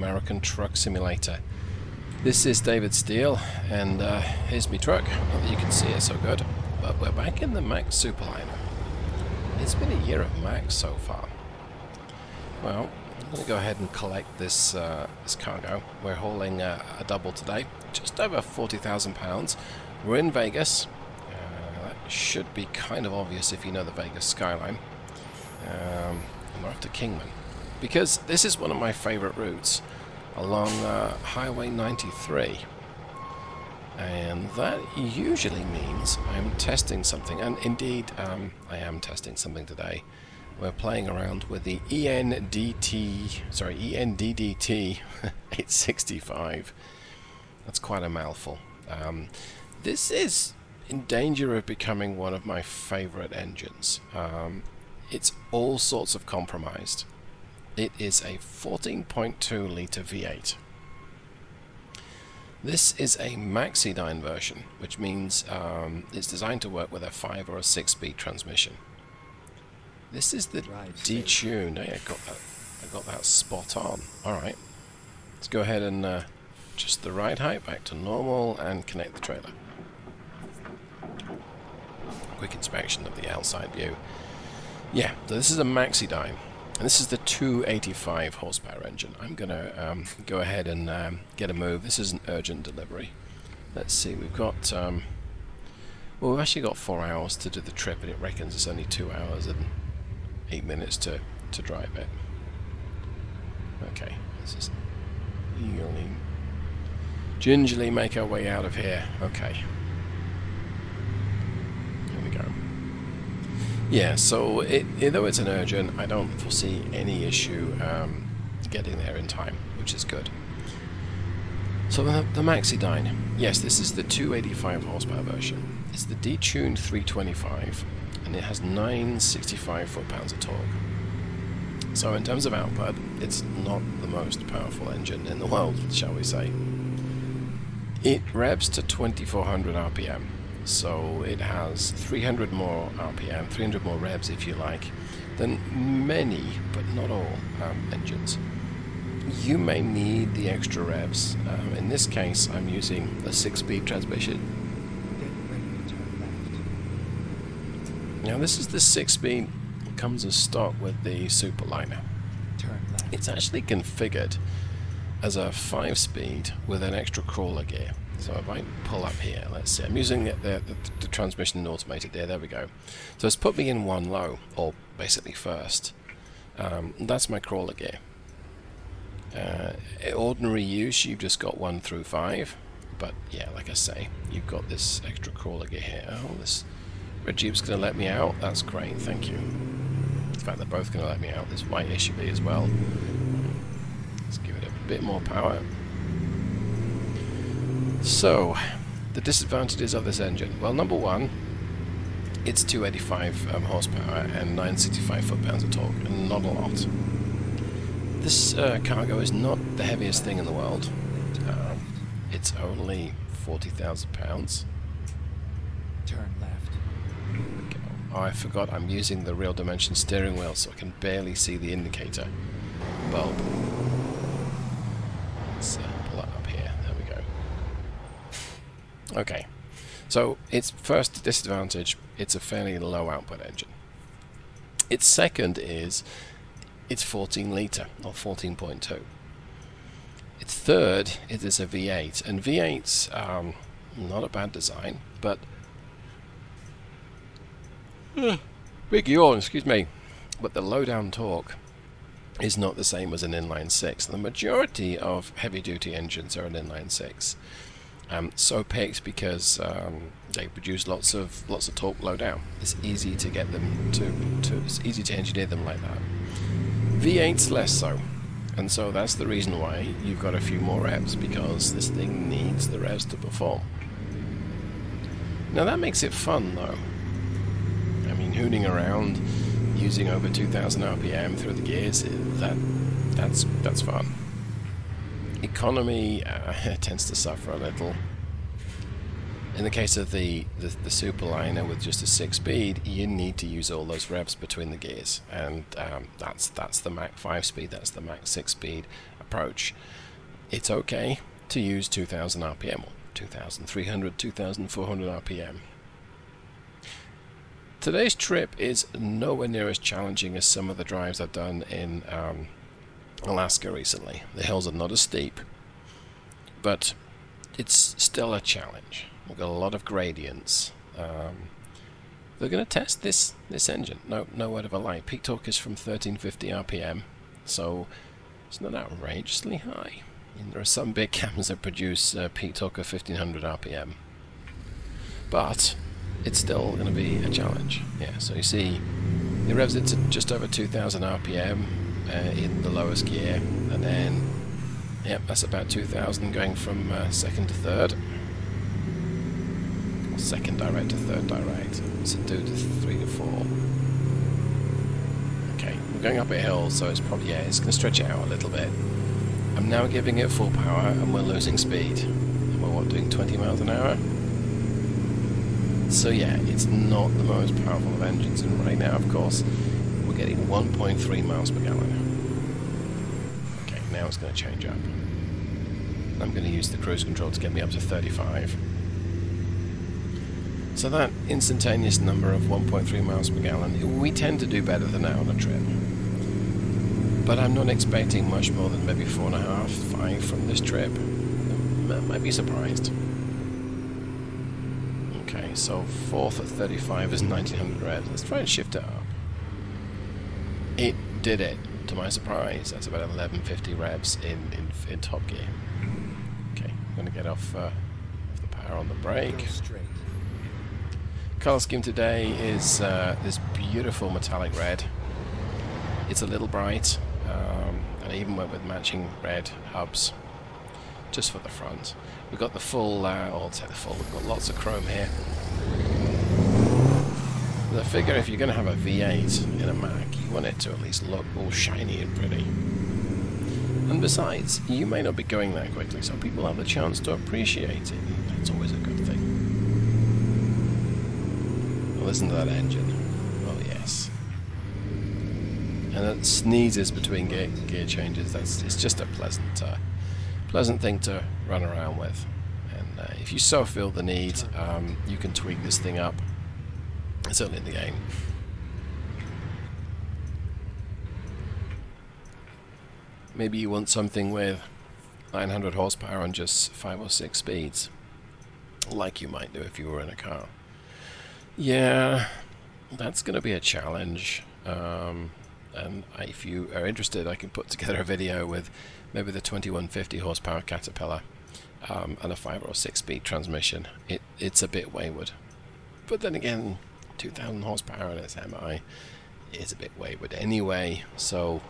American Truck Simulator. This is David Steele, and here's my truck. Not that you can see it so good, but we're back in the Mack Superliner. It's been a year of Mack so far. Well, I'm going to go ahead and collect this this cargo. We're hauling a double today, just over 40,000 pounds. We're in Vegas. That should be kind of obvious if you know the Vegas skyline. And we're off to Kingman, because this is one of my favorite routes along Highway 93. And that usually means I'm testing something, and indeed I am testing something today. We're playing around with the ENDDT865. That's quite a mouthful. This is in danger of becoming one of my favorite engines. It's all sorts of compromised. It is a 14.2 litre V8. This is a maxi-dyne version, which means it's designed to work with a 5 or a 6-speed transmission. This is the detuned. Hey, I got that spot on. Alright. Let's go ahead and adjust the ride height back to normal and connect the trailer. Quick inspection of the outside view. Yeah, so this is a maxi-dyne. And this is the 285 horsepower engine. I'm going to go ahead and get a move. This is an urgent delivery. Let's see, we've got... well, we've actually got 4 hours to do the trip, and it reckons it's only 2 hours and 8 minutes to drive it. Okay, let's just gingerly make our way out of here. Okay. Here we go. Yeah, so though it's an urgent, I don't foresee any issue getting there in time, which is good. So the maxi-dyne, yes, this is the 285 horsepower version. It's the detuned 325, and it has 965 foot-pounds of torque. So in terms of output, it's not the most powerful engine in the world, shall we say. It revs to 2400 RPM. So it has 300 more RPM, 300 more revs if you like, than many, but not all, engines. You may need the extra revs. In this case, I'm using a 6-speed transmission. Now this is the 6-speed, comes as stock with the Superliner. It's actually configured as a 5-speed with an extra crawler gear. So if I pull up here, let's see, I'm using the transmission and automated gear, there we go. So it's put me in 1 low, or basically first. That's my crawler gear. Ordinary use, you've just got 1 through 5, but yeah, like I say, you've got this extra crawler gear here. Oh, this red Jeep's going to let me out, that's great, thank you. In fact, they're both going to let me out, this white SUV as well. Let's give it a bit more power. So, the disadvantages of this engine. Well, number one, it's 285 horsepower and 965 foot-pounds of torque, and not a lot. This cargo is not the heaviest thing in the world. It's only 40,000 pounds. Turn left. Okay. Oh, I forgot I'm using the real dimension steering wheel, so I can barely see the indicator bulb. Let's pull that up here. There we go. Okay, so its first disadvantage, it's a fairly low output engine. Its second is it's 14 litre, not 14.2. Its third, it is a V8, and V8's not a bad design, but big yawn, excuse me, but the low down torque is not the same as an inline 6. The majority of heavy duty engines are an inline 6. So picked because they produce lots of torque low down. It's easy to get them it's easy to engineer them like that. V8's less so, and so that's the reason why you've got a few more revs, because this thing needs the revs to perform. Now that makes it fun though. I mean, hooning around, using over 2,000 RPM through the gears, that's fun. Economy tends to suffer a little. In the case of the Superliner with just a 6-speed, you need to use all those revs between the gears, and that's the Mack 5-speed, that's the Mack 6-speed approach. It's okay to use 2000 RPM or 2300, 2400 RPM. Today's trip is nowhere near as challenging as some of the drives I've done in Alaska recently. The hills are not as steep, but it's still a challenge. We've got a lot of gradients. They're going to test this engine. No word of a lie. Peak torque is from 1350 RPM, so it's not outrageously high. And there are some big cams that produce peak torque of 1500 RPM, but it's still going to be a challenge. Yeah, so you see, it revs it to just over 2000 RPM in the lowest gear, and then, yep, that's about 2000 going from second to third. Second direct to third direct, so 2 to 3 to 4. Okay, we're going up a hill, so it's probably, yeah, it's going to stretch it out a little bit. I'm now giving it full power, and we're losing speed. And we're what, doing 20 miles an hour? So yeah, it's not the most powerful of engines, and right now, of course, we're getting 1.3 miles per gallon. Okay, now it's going to change up. I'm going to use the cruise control to get me up to 35. So that instantaneous number of 1.3 miles per gallon, we tend to do better than that on a trip. But I'm not expecting much more than maybe 4.5, 5 from this trip. I might be surprised. Okay, so fourth at 35 is 1900 revs. Let's try and shift it up. It did it, to my surprise. That's about 1150 revs in top gear. Okay, I'm going to get off the power on the brake. Color scheme today is this beautiful metallic red. It's a little bright, and I even went with matching red hubs just for the front. We've got the full, I'll say the full, we've got lots of chrome here. But I figure if you're going to have a V8 in a Mack, you want it to at least look all shiny and pretty. And besides, you may not be going that quickly, so people have the chance to appreciate it. That's always a good thing. Listen to that engine. Oh yes. And it sneezes between gear changes. It's just a pleasant thing to run around with. And if you so feel the need, you can tweak this thing up. It's certainly in the game. Maybe you want something with 900 horsepower and just 5 or 6 speeds, like you might do if you were in a car. Yeah, that's going to be a challenge, and if you are interested, I can put together a video with maybe the 2150 horsepower Caterpillar and a 5 or 6 speed transmission. It's a bit wayward, but then again, 2000 horsepower and its MI is a bit wayward anyway, so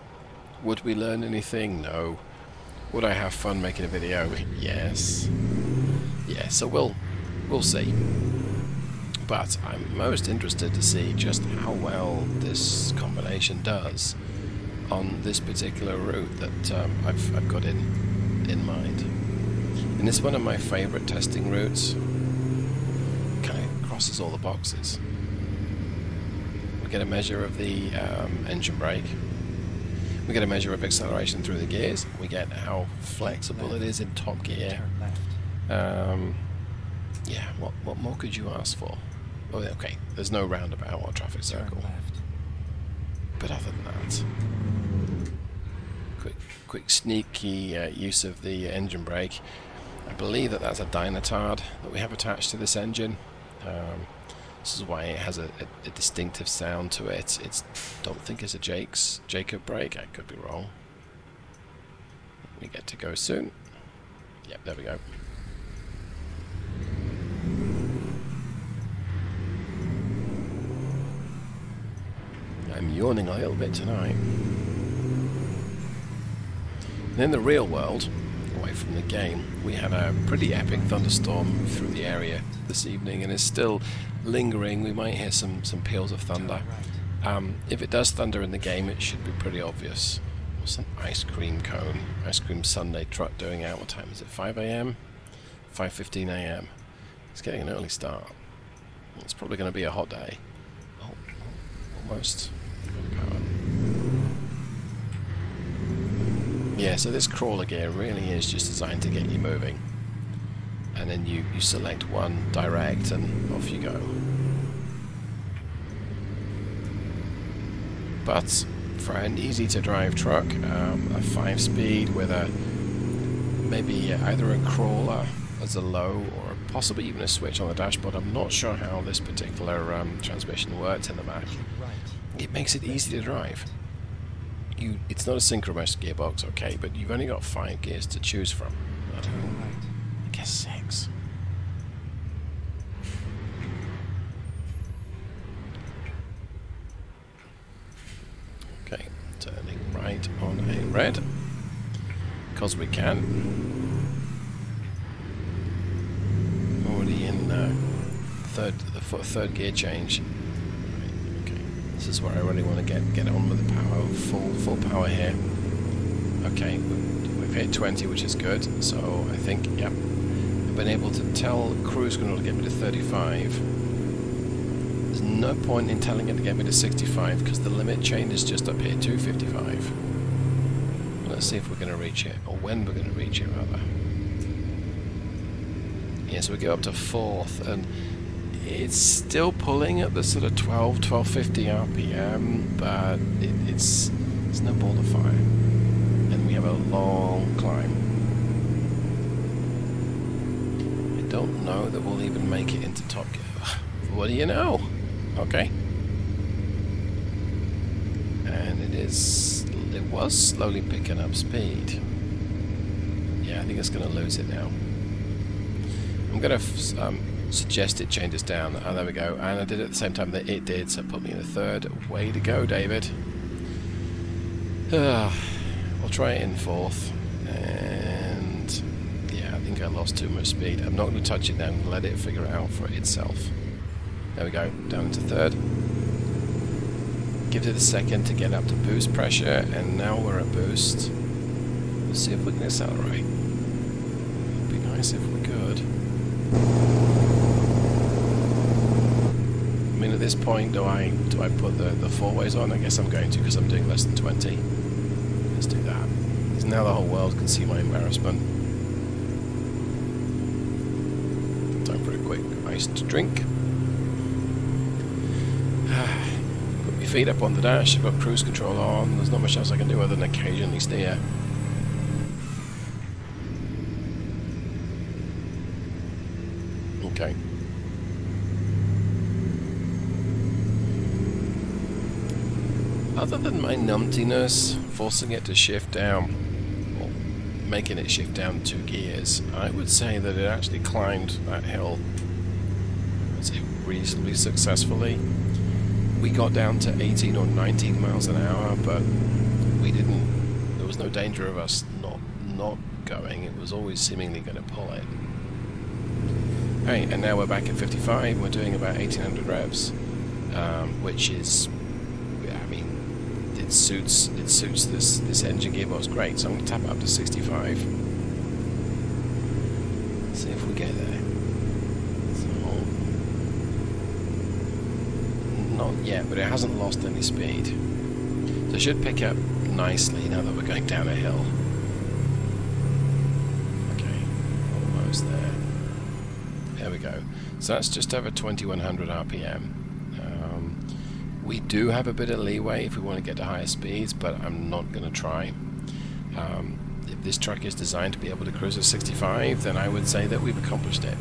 would we learn anything? No. Would I have fun making a video? Yes. Yeah, so we'll see. But I'm most interested to see just how well this combination does on this particular route that I've got in mind. And it's one of my favourite testing routes. Kind of crosses all the boxes. We get a measure of the engine brake. We get a measure of acceleration through the gears. We get how flexible it is in top gear. Yeah, what more could you ask for? Oh, okay, there's no roundabout or traffic circle. But other than that, quick sneaky use of the engine brake. I believe that's a Dynatard that we have attached to this engine. This is why it has a distinctive sound to it. Don't think it's a Jacob brake. I could be wrong. We get to go soon. Yep, there we go. I'm yawning a little bit tonight. And in the real world, away from the game, we had a pretty epic thunderstorm through the area this evening, and it's still lingering. We might hear some peals of thunder. If it does thunder in the game, it should be pretty obvious. What's an ice cream cone? Ice cream sundae truck doing out. What time is it? 5 AM? 5:15 AM. It's getting an early start. It's probably going to be a hot day. Oh, almost. Power. Yeah, so this crawler gear really is just designed to get you moving. And then you select one direct and off you go. But for an easy to drive truck, a 5-speed with a maybe either a crawler as a low or possibly even a switch on the dashboard. I'm not sure how this particular transmission works in the Mack. It makes it easy to drive. It's not a synchronous gearbox, okay, but you've only got 5 gears to choose from. I guess 6. Okay, turning right on a red, because we can. Already in third gear change. Right, okay, this is where I really want to get on with the power, full power here. Okay, we've hit 20, which is good. So I think, yep, I've been able to tell cruise control to get me to 35. There's no point in telling it to get me to 65 because the limit chain is just up here to 55. Let's see if we're going to reach it, or when we're going to reach it rather. Yeah, so we go up to 4th, and it's still pulling at the sort of 1250 RPM, but it's no ball to fire, and we have a long climb. I don't know that we'll even make it into top gear. What do you know? Okay. And it was slowly picking up speed. Yeah, I think it's going to lose it now. I'm going to suggest it changes down. Oh, there we go. And I did it at the same time that it did, so it put me in the 3rd. Way to go, David. I'll try it in 4th. And yeah, I think I lost too much speed. I'm not going to touch it now. I'm going to let it figure it out for itself. There we go. Down into 3rd. Give it a second to get up to boost pressure, and now we're at boost. Let's see if we can accelerate. It'd be nice if we could. I mean, at this point, do I put the 4-ways on? I guess I'm going to, because I'm doing less than 20. Let's do that. Because now the whole world can see my embarrassment. Time for a quick iced drink. Put my feet up on the dash. I've got cruise control on. There's not much else I can do other than occasionally steer. Okay. Other than my numptiness forcing it to shift down, or making it shift down 2 gears, I would say that it actually climbed that hill, I'd say, reasonably successfully. We got down to 18 or 19 miles an hour, but we didn't. There was no danger of us not going. It was always seemingly going to pull it. Hey, and now we're back at 55. We're doing about 1800 revs, which is, I mean, it suits this engine gearbox great. So I'm going to tap it up to 65. Let's see if we get there. So, not yet, but it hasn't lost any speed. So it should pick up nicely now that we're going down a hill. Okay, almost there. There we go. So that's just over 2100 RPM. We do have a bit of leeway if we want to get to higher speeds, but I'm not going to try. If this truck is designed to be able to cruise at 65, then I would say that we've accomplished it.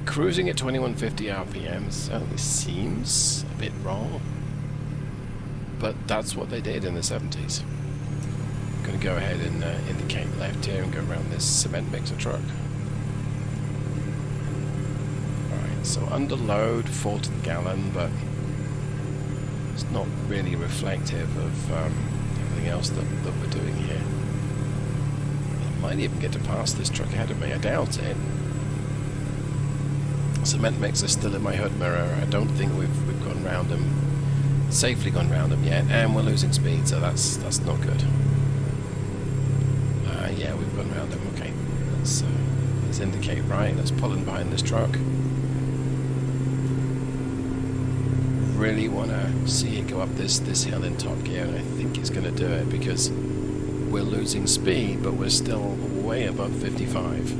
Cruising at 2150 RPM certainly seems a bit wrong, but that's what they did in the 70s. I'm going to go ahead and indicate left here and go around this cement mixer truck. So under load, 4 to the gallon, but it's not really reflective of everything else that we're doing here. I might even get to pass this truck ahead of me. I doubt it. Cement mixer still in my hood mirror. I don't think we've gone round them, safely gone round them yet, and we're losing speed, so that's not good. Yeah, we've gone round them. Okay, let's Let's indicate right. Let's pull in behind this truck. Really want to see it go up this hill in top gear, and I think it's going to do it because we're losing speed, but we're still way above 55.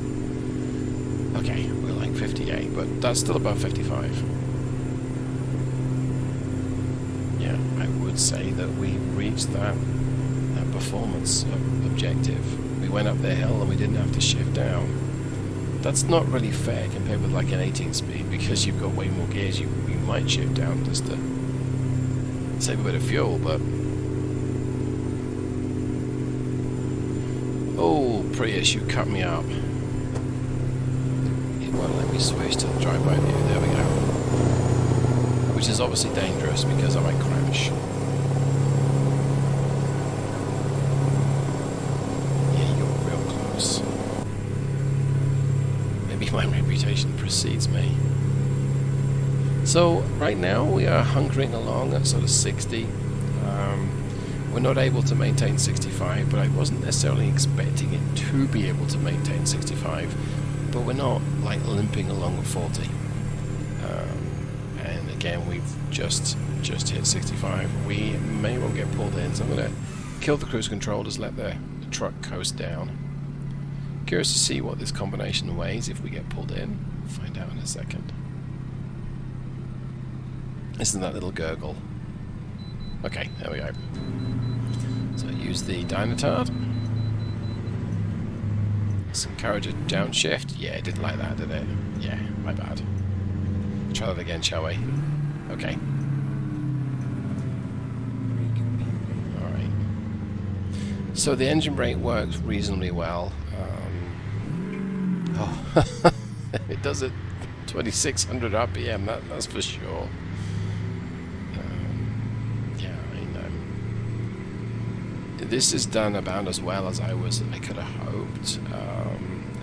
Okay, we're like 58, but that's still above 55. Yeah, I would say that we reached that performance objective. We went up the hill and we didn't have to shift down. That's not really fair compared with like an 18 speed, because you've got way more gears. You might shift down just to save a bit of fuel, but oh, Prius, you cut me up. It won't let me switch to the drive-by view. There we go. Which is obviously dangerous because I might crash. Yeah, you're real close. Maybe my reputation precedes me. So right now we are hunkering along at sort of 60. We're not able to maintain 65, but I wasn't necessarily expecting it to be able to maintain 65. But we're not like limping along at 40. And again, we've just hit 65. We may well get pulled in, so I'm going to kill the cruise control, just let the truck coast down. Curious to see what this combination weighs if we get pulled in. We'll find out in a second. Isn't that little gurgle? Okay, there we go. So use the dynatard. Let's encourage a downshift. Yeah, it didn't like that, did it? Yeah, my bad. Try that again, shall we? Okay. Alright. So the engine brake works reasonably well. Oh, it does it 2600 RPM, that's for sure. This is done about as well as I could have hoped,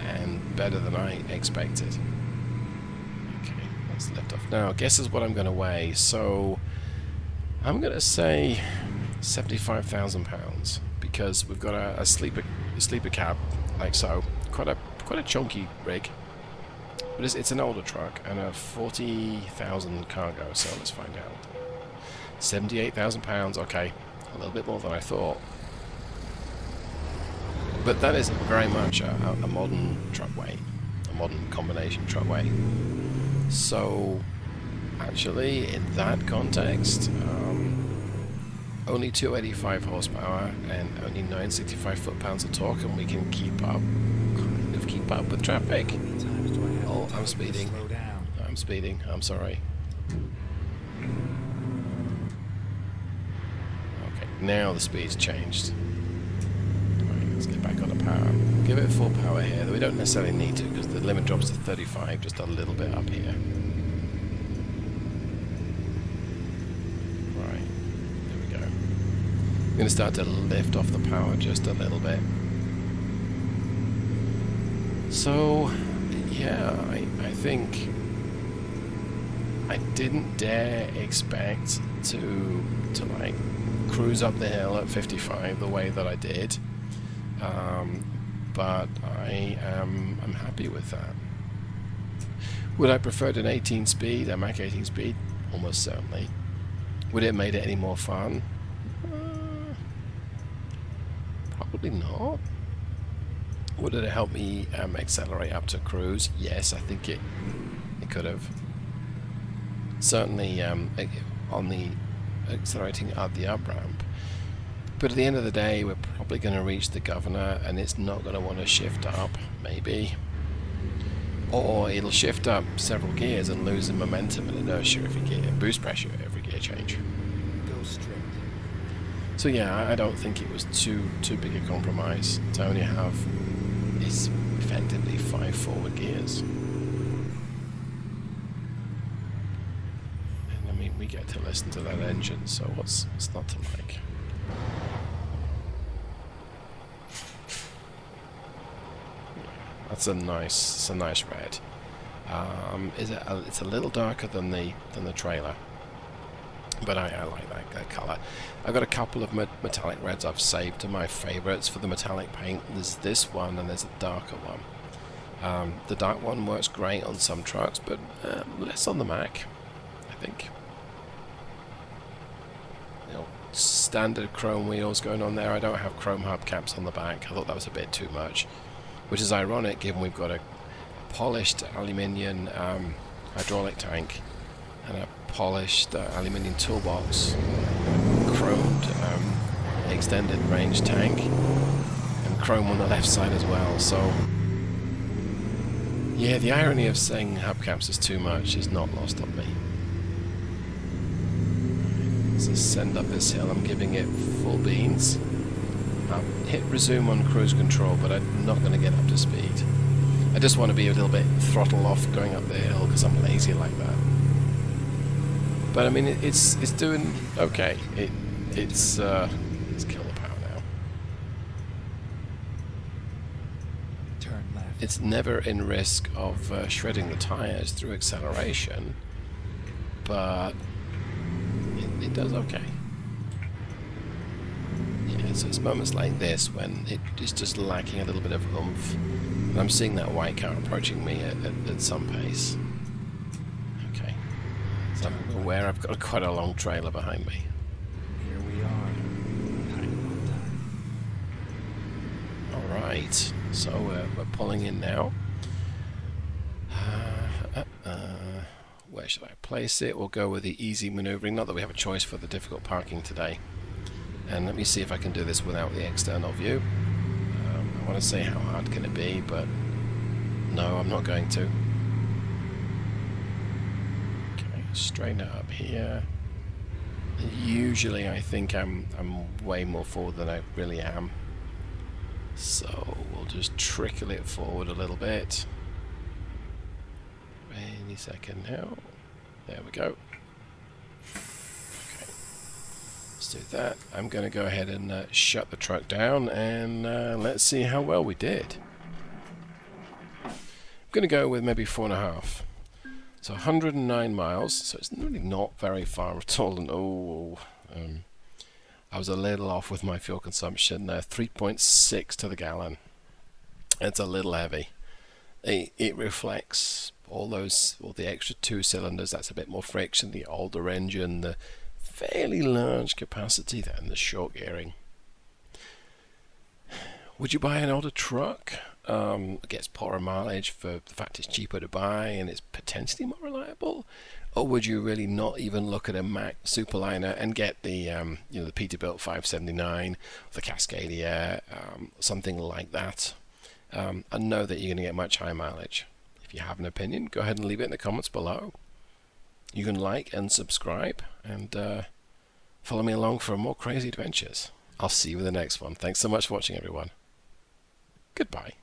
and better than I expected. Okay, let's lift off now. Guess is what I'm going to weigh. So I'm going to say 75,000 pounds because we've got a sleeper cab, like so. Quite a chunky rig, but it's an older truck and a 40,000 cargo. So let's find out. 78,000 pounds. Okay, a little bit more than I thought. But that is very much a modern truck weight, a modern combination truck weight. So, actually, in that context, only 285 horsepower and only 965 foot-pounds of torque, and we can kind of keep up with traffic. Oh, I'm speeding. I'm speeding. I'm sorry. Okay, now the speed's changed. Let's get back on the power. Give it full power here, though we don't necessarily need to because the limit drops to 35, just a little bit up here. Right, there we go. I'm going to start to lift off the power just a little bit. So, yeah, I think I didn't dare expect to like cruise up the hill at 55 the way that I did. But I'm happy with that. Would I preferred an 18 speed, a Mack 18 speed? Almost certainly. Would it have made it any more fun? Probably not. Would it have helped me accelerate up to cruise? Yes, I think it could have. Certainly on the accelerating up the up ramp. But at the end of the day, we're probably going to reach the governor, and it's not going to want to shift up, maybe. Or it'll shift up several gears and lose the momentum and inertia every gear, and boost pressure every gear change. Go straight. So yeah, I don't think it was too big a compromise to only have is effectively 5 forward gears. And I mean, we get to listen to that engine, so what's not to like? That's a nice red. It's a little darker than the trailer, but I like that color. I've got a couple of metallic reds I've saved to my favorites for the metallic paint. There's this one and there's a darker one. The dark one works great on some trucks, but less on the Mack, I think. You know, standard chrome wheels going on there. I don't have chrome hubcaps on the back. I thought that was a bit too much, which is ironic given we've got a polished aluminium hydraulic tank and a polished aluminium toolbox, chromed extended range tank, and chrome on the left side as well. So yeah, the irony of saying hubcaps is too much is not lost on me. Let's ascend up this hill. I'm giving it full beans. I'll hit resume on cruise control, but I'm not going to get up to speed. I just want to be a little bit throttle off going up the hill because I'm lazy like that. But I mean, it's doing okay. It's kill the power now. Turn left. It's never in risk of shredding the tires through acceleration, but it does okay. Yeah, so it's moments like this when it is just lacking a little bit of oomph, and I'm seeing that white car approaching me at some pace. Okay, so I'm aware I've got quite a long trailer behind me. Here we are. Time on time. Alright, so we're pulling in now. Where should I place it? We'll go with the easy maneuvering, not that we have a choice for the difficult parking today. And let me see if I can do this without the external view. I want to say how hard can it be, but no, I'm not going to. Okay, straighten it up here. Usually I think I'm way more forward than I really am. So we'll just trickle it forward a little bit. Any second now. There we go. Okay. Let's do that. I'm going to go ahead and shut the truck down and let's see how well we did. I'm going to go with maybe 4.5. So 109 miles. So it's really not very far at all. And I was a little off with my fuel consumption. 3.6 to the gallon. It's a little heavy. It reflects all the extra 2 cylinders. That's a bit more friction, the older engine, the fairly large capacity, and the short gearing. Would you buy an older truck? It gets poorer mileage for the fact it's cheaper to buy and it's potentially more reliable, or would you really not even look at a Mack Superliner and get the the Peterbilt 579, the Cascadia, something like that, and know that you're going to get much higher mileage? If you have an opinion, go ahead and leave it in the comments below. You can like and subscribe and follow me along for more crazy adventures. I'll see you in the next one. Thanks so much for watching, everyone. Goodbye.